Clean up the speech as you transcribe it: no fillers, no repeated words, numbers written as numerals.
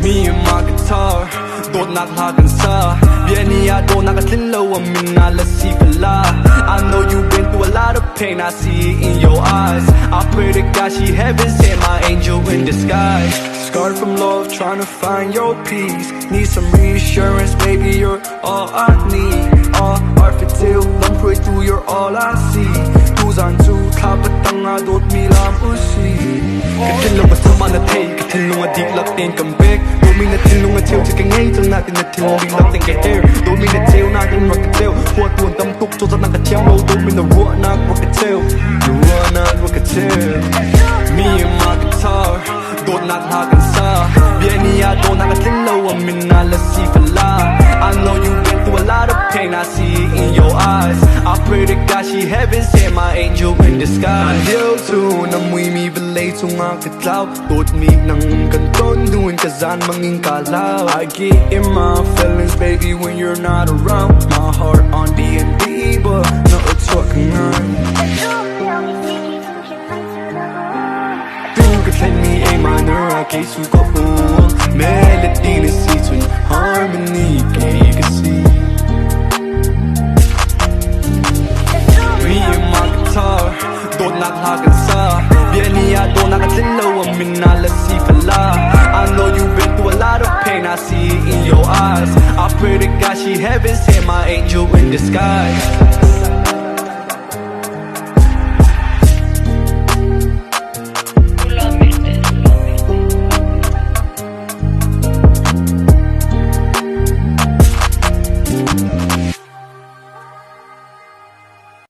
Me and my guitar, đột ngạt là gần xa. Vienia đột ngạt lên lâu âm mình là si fella. I know you've been through a lot of pain, I see it in your eyes. I pray to God she heaven sent my angel in disguise. Scarred from love, trying to find your peace. Need some reassurance, baby, you're all I need. All art for till, I'm pray through, you're all I see. Tu giàn tu, khá bất tăng à đột mi làm ushi. Cái thiên lòng mà thơm mà thấy, cái thiên lòng mà đi lọc tên cầm bếc. Đôi mình là thiên lòng mà chiều cho cái ngay chẳng nà tên là thiên lòng đi lọc tên cái hair. Đôi mình là chiều nà tên rock cái tail. Hùa tuần tâm túc cho ra nà cái chéo nâu. Đôi mình là ruột nà rock cái tail. Ruột nà rock cái tail. Me and my guitar, đột ngạt là gần xa. Vienia đột ngạt lên lâu à mình là si fella. I know you've been through a lot of pain, I see it in your eyes. I pray to God she heaven sent my angel in disguise. Điều tu na mui mi belay tu nga katlaw. Tot mi nang kanton duin kazan manging kalaw. I get in my feelings, baby, when you're not around. My heart on D&D, but no it's fucking on. Du kan kende mi A minor, I gave su godt ord. Melodien er C-twin, harmony, ikke sige. Me and my guitar, đột ngạt là gần xa. Vienia đột ngạt lên lâu à mình là si fella. I know you've been through a lot of pain, I see it in your eyes. I pray to God she heaven sent my angel in disguise.